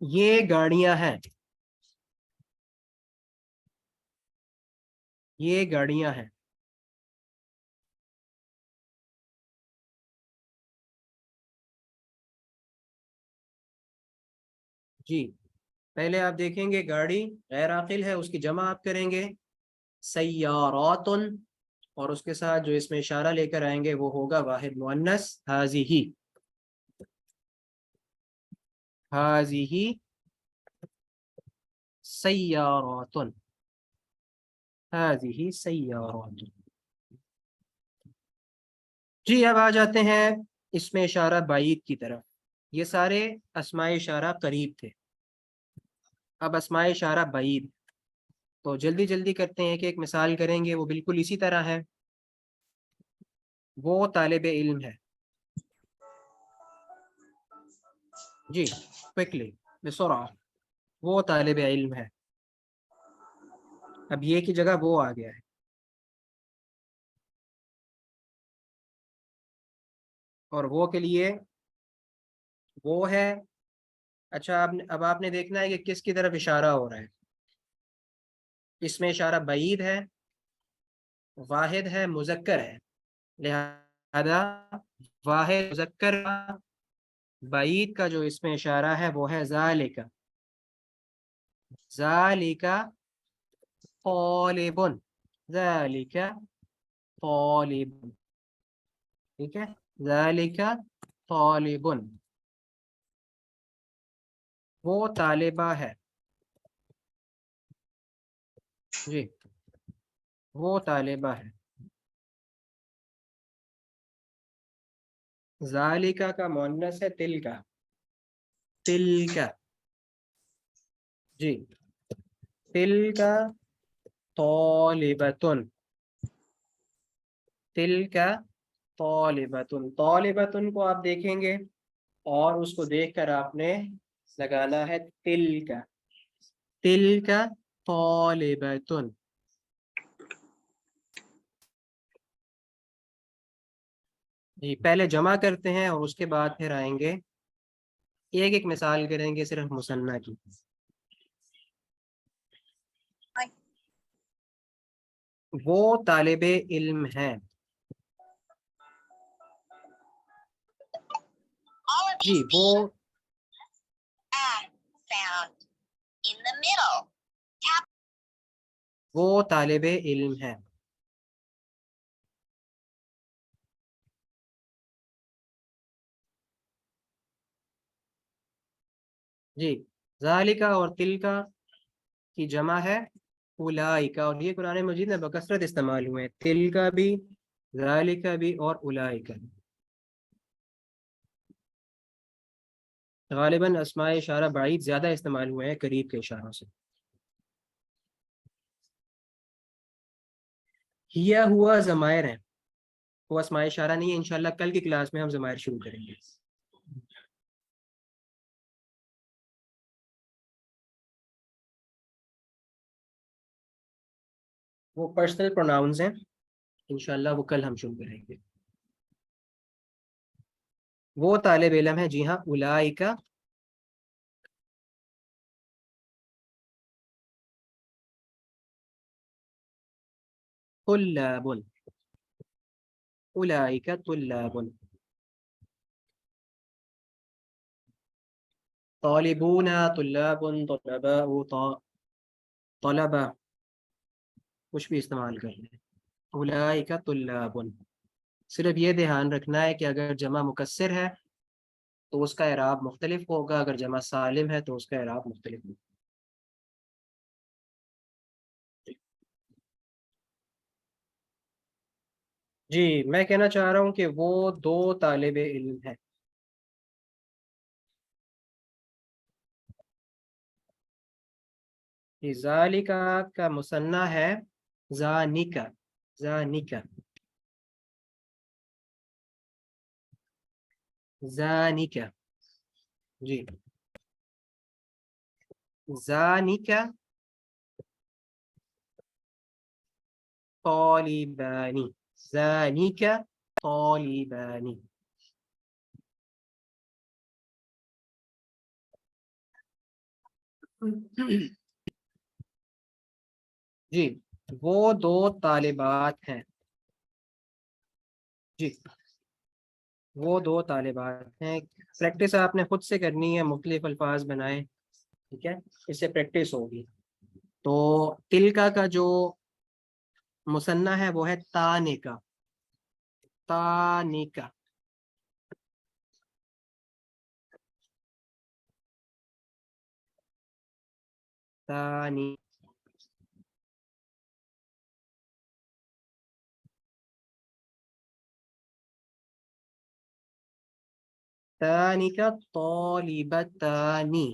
یہ گاڑیاں ہیں. یہ گاڑیاں ہیں. جی پہلے آپ دیکھیں گے گاڑی غیر عاقل ہے، اس کی جمع آپ کریں گے سیارات، اور اس کے ساتھ جو اس میں اشارہ لے کر آئیں گے وہ ہوگا واحد مؤنث حاذی. حاذی سیارات. حاذی سیارات. جی اب آ جاتے ہیں اس میں اشارہ بعید کی طرف. یہ سارے اسماء اشارہ قریب تھے، اب اسماء اشارہ بعید. تو جلدی جلدی کرتے ہیں کہ ایک مثال کریں گے، وہ بالکل اسی طرح ہے. وہ طالب علم ہے. جی کوئکلی بسرعہ. وہ طالب علم ہے. اب یہ کی جگہ وہ آ گیا ہے. اور وہ کے لیے وہ ہے. اچھا اب آپ نے دیکھنا ہے کہ کس کی طرف اشارہ ہو رہا ہے. اس میں اشارہ بعید ہے، واحد ہے، مذکر ہے. لہذا واحد مذکر بعید کا جو اس میں اشارہ ہے وہ ہے ذالک. ذالک طالب. ذالک طالب. ٹھیک ہے. ذالک طالب. وہ طالبہ ہے. جی وہ طالبہ ہے. ذالکہ کا مؤنث ہے تلکا. تلکا. جی تلکا طالبۃ. تلکا طالبۃ. طالبۃ کو آپ دیکھیں گے اور اس کو دیکھ کر آپ نے لگانا ہے تلکا. تلکا طالبۃ. جی پہلے جمع کرتے ہیں اور اس کے بعد پھر آئیں گے ایک ایک مثال کریں گے صرف مثنیٰ کی. وہ طالب علم ہیں. جی وہ وہ طالب علم ہیں. جی ذالکا اور تلکا کی جمع ہے اولائکا، اور یہ قرآن مجید میں بکثرت استعمال ہوئے ہیں. تلکا بھی، ذالکا بھی اور اولائکا. غالباً اسماء اشارہ بعید زیادہ استعمال ہوئے ہیں قریب کے اشاروں سے. ہیا ہوا ضمائر ہیں، وہ اسماء اشارہ نہیں ہے. انشاءاللہ کل کی کلاس میں ہم ضمائر شروع کریں گے. وہ پرسنل پروناؤنز ہیں، انشاءاللہ وہ کل ہم شروع کریں گے. وہ طالب علم ہے. جی ہاں اولائکا. طلاب. اولئک طلاب. طالبون، طلاب، طلباء، طلبہ، کچھ بھی استعمال کر لیں. اولئک طلاب. صرف یہ دھیان رکھنا ہے کہ اگر جمع مکسر ہے تو اس کا اعراب مختلف ہوگا، اگر جمع سالم ہے تو اس کا اعراب مختلف ہوگا۔ جی میں کہنا چاہ رہا ہوں کہ وہ دو طالب علم ہیں۔ ذالکا کا مثنیٰ ہے ذانکا، ذانکا، ذانکا، جی ذانکا طالبانی، ذانکا طالبانی۔ جی وہ دو طالبات ہیں، جی وہ دو طالبات ہیں۔ پریکٹس آپ نے خود سے کرنی ہے، مختلف الفاظ بنائیں، ٹھیک ہے، اس سے پریکٹس ہوگی۔ تو تلکا کا جو مثنیٰ ہے وہ ہے تانکا، تانکا، تانی، تانکا طالبتانی،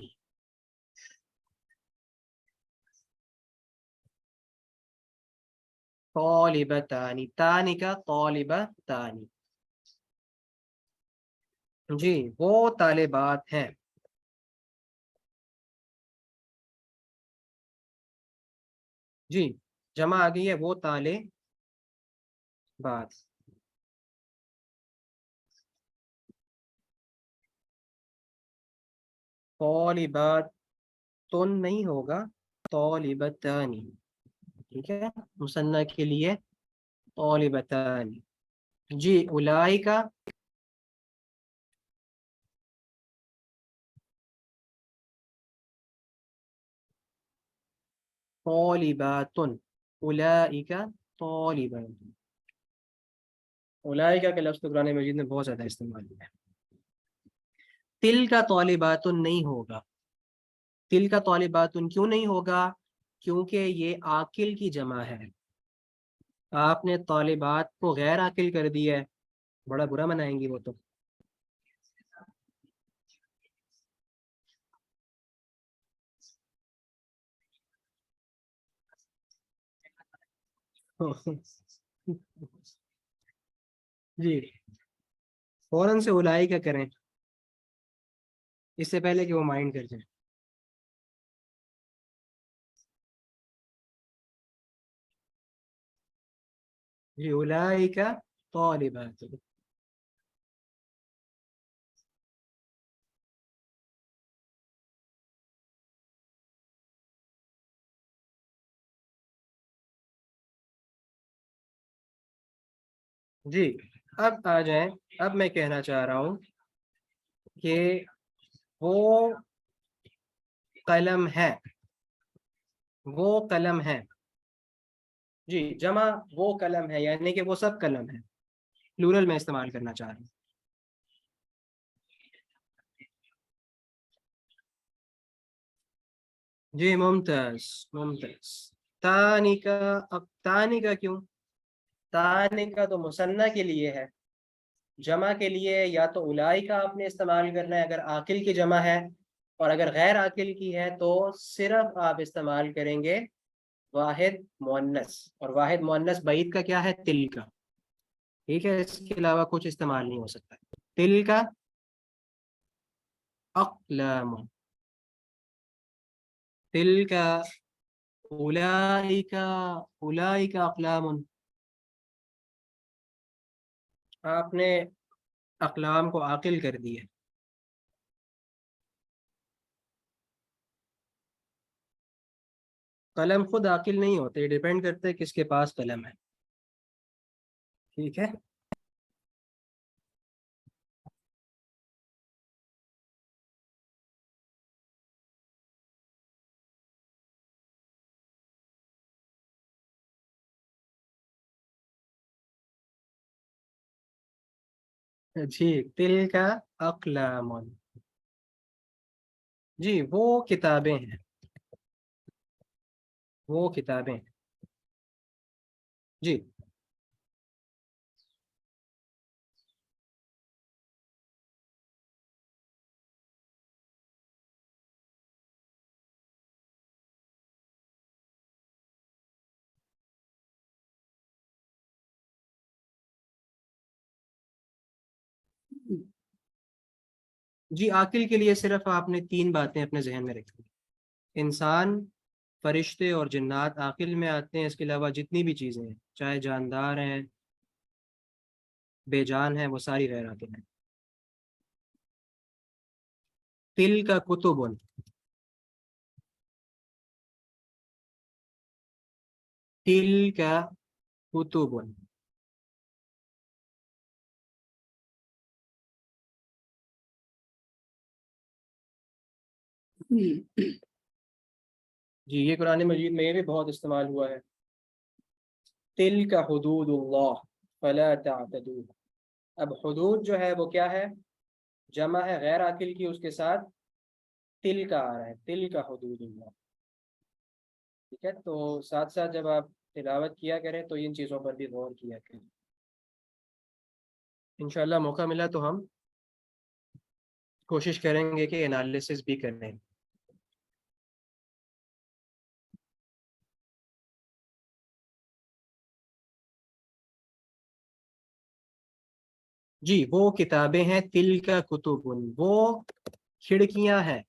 طالبتانی، تانکا طالبتانی، جی وہ طالبات ہیں۔ جی جمع آ گئی ہے، وہ طالبات، طالبات تن نہیں ہوگا، طالبتانی، ٹھیک ہے، مثنیٰ کے لیے طالبتانی۔ جی اولئک، طالبات، اولئک طالبات، اولئک کا لفظ تو قرآن مجید میں بہت زیادہ استعمال ہوا ہے۔ تل کا طالبات نہیں ہوگا، تل کا طالبات کیوں نہیں ہوگا؟ کیونکہ یہ عاقل کی جمع ہے، آپ نے طالبات کو غیر عاقل کر دیا ہے، بڑا برا منائیں گی وہ تو۔ جی فوراً سے اولائک کا کریں، اس سے پہلے کہ وہ مائنڈ کر جائیں۔ جی اولئک طالبات، جی اب آ جائیں، اب میں کہنا چاہ رہا ہوں کہ وہ قلم ہے، وہ قلم ہے، جی جمع وہ قلم ہے، یعنی کہ وہ سب قلم ہے، پلورل میں استعمال کرنا چاہ رہا ہوں۔ جی ممتاز، ممتاز۔ تانی کا، اب تانی کا کیوں؟ تانی کا تو مثنیٰ کے لیے ہے، جمع کے لیے یا تو الائی کا آپ نے استعمال کرنا ہے اگر عاقل کی جمع ہے، اور اگر غیر عاقل کی ہے تو صرف آپ استعمال کریں گے واحد مؤنث، اور واحد مؤنث بعید کا کیا ہے؟ تل کا، ٹھیک ہے، اس کے علاوہ کچھ استعمال نہیں ہو سکتا۔ تل کا اقلام، تل کا اولئک، اولئک اقلام، آپ نے اقلام کو عاقل کر دیا۔ قلم خود عاقل نہیں ہوتے، ڈیپینڈ کرتے ہیں کس کے پاس قلم ہے، ٹھیک ہے۔ جی تل کا اقلام، جی وہ کتابیں ہیں، وہ کتابیں ہیں جی۔ جی عاقل کے لیے صرف آپ نے تین باتیں اپنے ذہن میں رکھی، انسان، فرشتے اور جنات عاقل میں آتے ہیں، اس کے علاوہ جتنی بھی چیزیں ہیں چاہے جاندار ہیں بے جان ہیں وہ ساری غیر عاقل ہیں۔ تل کا کتب، تل کا کتب، جی یہ قرآن مجید میں یہ بھی بہت استعمال ہوا ہے، تل کا حدود اللہ فلا تعتدوها۔ اب حدود جو ہے وہ کیا ہے، جمع ہے غیر عاقل کی، اس کے ساتھ تل کا آ رہا ہے، تل کا حدود اللہ، ٹھیک ہے۔ تو ساتھ ساتھ جب آپ تلاوت کیا کریں تو ان چیزوں پر بھی غور کیا کریں، انشاءاللہ موقع ملا تو ہم کوشش کریں گے کہ انالیسس بھی کریں۔ جی وہ کتابیں ہیں، تل کا کتب، وہ کھڑکیاں ہیں،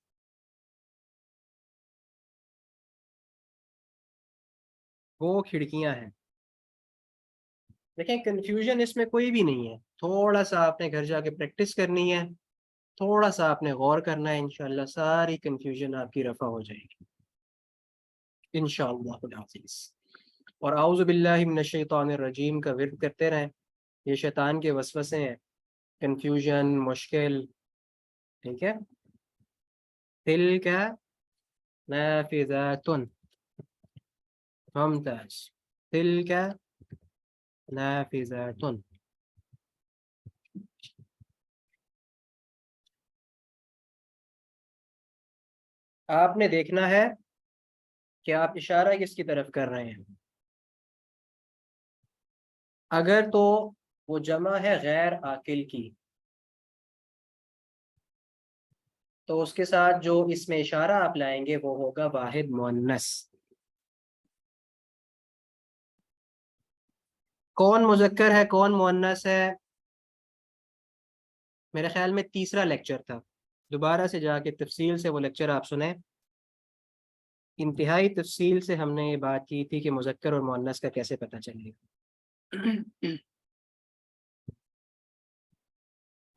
وہ کھڑکیاں ہیں۔ دیکھیں کنفیوژن اس میں کوئی بھی نہیں ہے، تھوڑا سا آپ نے گھر جا کے پریکٹس کرنی ہے، تھوڑا سا آپ نے غور کرنا ہے، انشاءاللہ ساری کنفیوژن آپ کی رفع ہو جائے گی انشاءاللہ العزیز۔ اور اعوذ باللہ من الشیطان الرجیم کا ورد کرتے رہیں، یہ شیطان کے وسوسے ہیں، کنفیوژن، مشکل، ٹھیک ہے۔ تلک نافذات، ممتاز، تلک نافذات۔ آپ نے دیکھنا ہے کہ آپ اشارہ کس کی طرف کر رہے ہیں، اگر تو وہ جمع ہے غیر عاقل کی تو اس کے ساتھ جو اس میں اشارہ آپ لائیں گے وہ ہوگا واحد مؤنث۔ کون مذکر ہے کون مؤنث ہے، میرے خیال میں تیسرا لیکچر تھا، دوبارہ سے جا کے تفصیل سے وہ لیکچر آپ سنیں، انتہائی تفصیل سے ہم نے یہ بات کی تھی کہ مذکر اور مؤنث کا کیسے پتہ چلے گا۔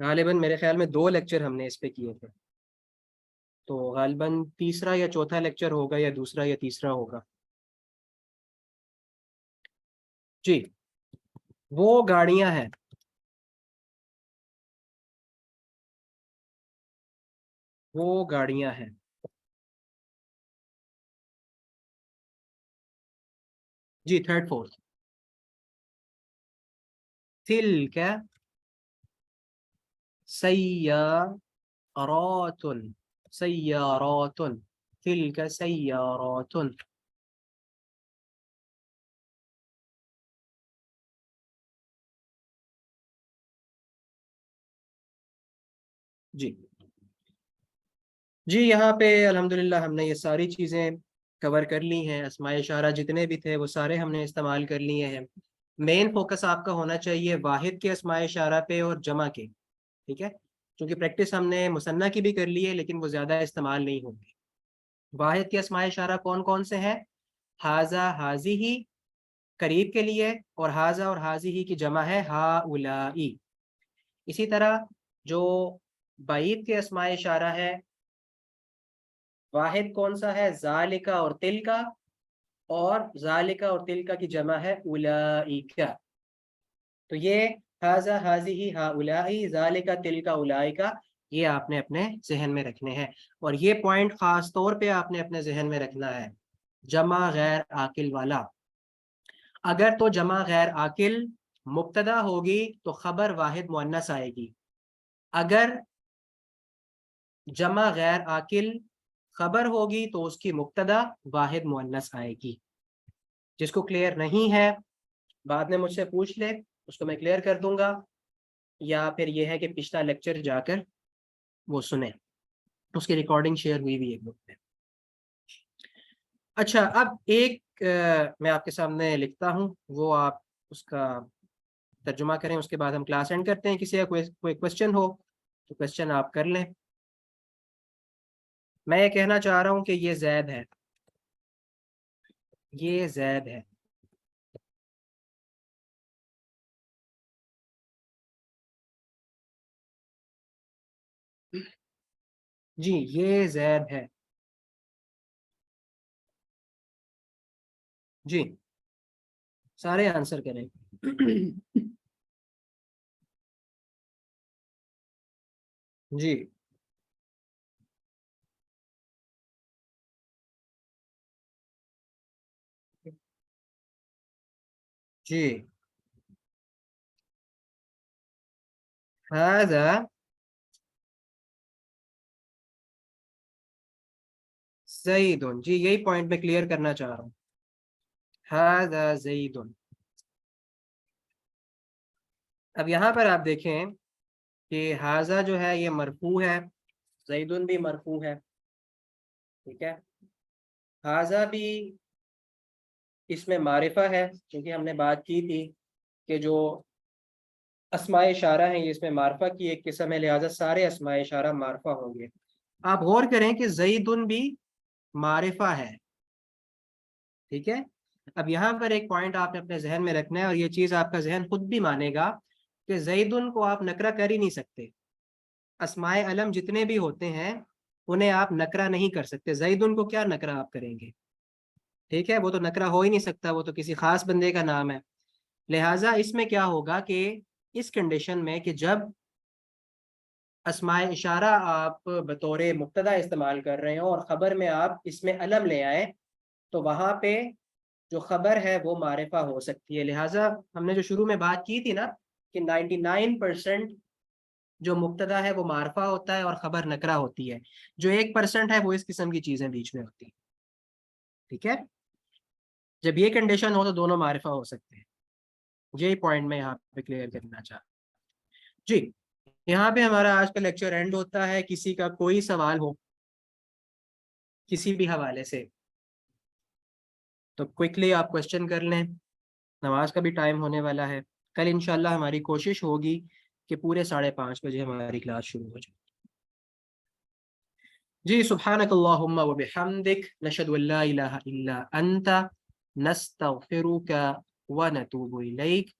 غالباً میرے خیال میں 2 لیکچر ہم نے اس پہ کیے تھے، تو غالباً تیسرا یا چوتھا لیکچر ہوگا، یا دوسرا یا تیسرا ہوگا۔ جی وہ گاڑیاں ہیں، وہ گاڑیاں ہیں۔ جی تھرڈ فورتھ، تلک سیارات، سیارات، تلک سیارات۔ جی جی یہاں پہ الحمدللہ ہم نے یہ ساری چیزیں کور کر لی ہیں، اسماء اشارہ جتنے بھی تھے وہ سارے ہم نے استعمال کر لیے ہیں۔ مین فوکس آپ کا ہونا چاہیے واحد کے اسماء اشارہ پہ اور جمع کے، ٹھیک ہے، کیونکہ پریکٹس ہم نے مثنیٰ کی بھی کر لی ہے لیکن وہ زیادہ استعمال نہیں ہوگی۔ واحد کے اسماء اشارہ کون کون سے ہیں، حاذا، حاذی، قریب کے لیے، اور حاذا اور حاذی کی جمع ہے ہؤلائی۔ اسی طرح جو بعید کے اسماء اشارہ ہے، واحد کون سا ہے، ذالکا اور تلکا، اور ذالکا اور تلکا کی جمع ہے اولائکا۔ تو یہ ھذا، ھذہ، ہؤلائی، ذالکا، تلکا، اولائکا، یہ آپ نے اپنے ذہن میں رکھنے ہیں، اور یہ پوائنٹ خاص طور پہ آپ نے اپنے ذہن میں رکھنا ہے، جمع غیر عاقل والا۔ اگر تو جمع غیر عاقل مبتدا ہوگی تو خبر واحد مؤنث آئے گی، اگر جمع غیر عاقل خبر ہوگی تو اس کی مبتدا واحد مؤنث آئے گی. جس کو کلیئر نہیں ہے بعد میں مجھ سے پوچھ لے، اس کو میں کلیئر کر دوں گا، یا پھر یہ ہے کہ پچھلا لیکچر جا کر وہ سنیں، اس کی ریکارڈنگ شیئر ہوئی بھی ایک بک میں. اچھا، اب ایک میں آپ کے سامنے لکھتا ہوں، وہ آپ اس کا ترجمہ کریں، اس کے بعد ہم کلاس اینڈ کرتے ہیں. کسی کا کوئی کویسچن ہو تو کویسچن آپ کر لیں. میں یہ کہنا چاہ رہا ہوں کہ یہ زید ہے، یہ زید ہے. جی یہ زید ہے. جی سارے آنسر کریں. جی جی هذا زید. جی یہی پوائنٹ میں کلیئر کرنا چاہ رہا ہوں. هذا زید. اب یہاں پر آپ دیکھیں کہ ہاذا جو ہے یہ مرفوع ہے، زیدن بھی مرفوع ہے، ٹھیک ہے. ہاذا بھی اس میں معرفہ ہے، کیونکہ ہم نے بات کی تھی کہ جو اسماء اشارہ ہیں یہ اس میں معرفہ کی ایک قسم ہے، لہٰذا سارے اسماء اشارہ معرفہ ہوں گے. آپ غور کریں کہ زیدن بھی معرفہ ہے، ٹھیک ہے. اب یہاں پر ایک پوائنٹ آپ نے اپنے ذہن میں رکھنا ہے، اور یہ چیز آپ کا ذہن خود بھی مانے گا کہ زیدن کو آپ نکرہ کر ہی نہیں سکتے. اسماء علم جتنے بھی ہوتے ہیں انہیں آپ نکرہ نہیں کر سکتے. زیدن کو کیا نکرہ آپ کریں گے؟ ٹھیک ہے، وہ تو نکرہ ہو ہی نہیں سکتا، وہ تو کسی خاص بندے کا نام ہے. لہٰذا اس میں کیا ہوگا کہ اس کنڈیشن میں کہ جب اسماء اشارہ آپ بطور مبتدا استعمال کر رہے ہوں اور خبر میں آپ اس میں علم لے آئیں تو وہاں پہ جو خبر ہے وہ معرفہ ہو سکتی ہے. لہٰذا ہم نے جو شروع میں بات کی تھی نا کہ 99% جو مبتدا ہے وہ معرفہ ہوتا ہے اور خبر نکرہ ہوتی ہے، جو 1% ہے وہ اس قسم کی چیزیں بیچ میں ہوتی ہیں. ٹھیک ہے، جب یہ کنڈیشن ہو تو دونوں معرفہ ہو سکتے ہیں. یہی پوائنٹ میں یہاں پہ کلیئر کرنا چاہتا ہوں. جی یہاں پہ ہمارا آج کا لیکچر اینڈ ہوتا ہے. کسی کا کوئی سوال ہو کسی بھی حوالے سے تو کوئکلی آپ کوشچن کر لیں. نماز کا بھی ٹائم ہونے والا ہے. کل انشاءاللہ ہماری کوشش ہوگی کہ پورے 5:30 بجے ہماری کلاس شروع ہو جائے. جی سبحانک اللہم و بحمدک نشہد ان لا الہ الا انت نستغفرک و نتوب الیک.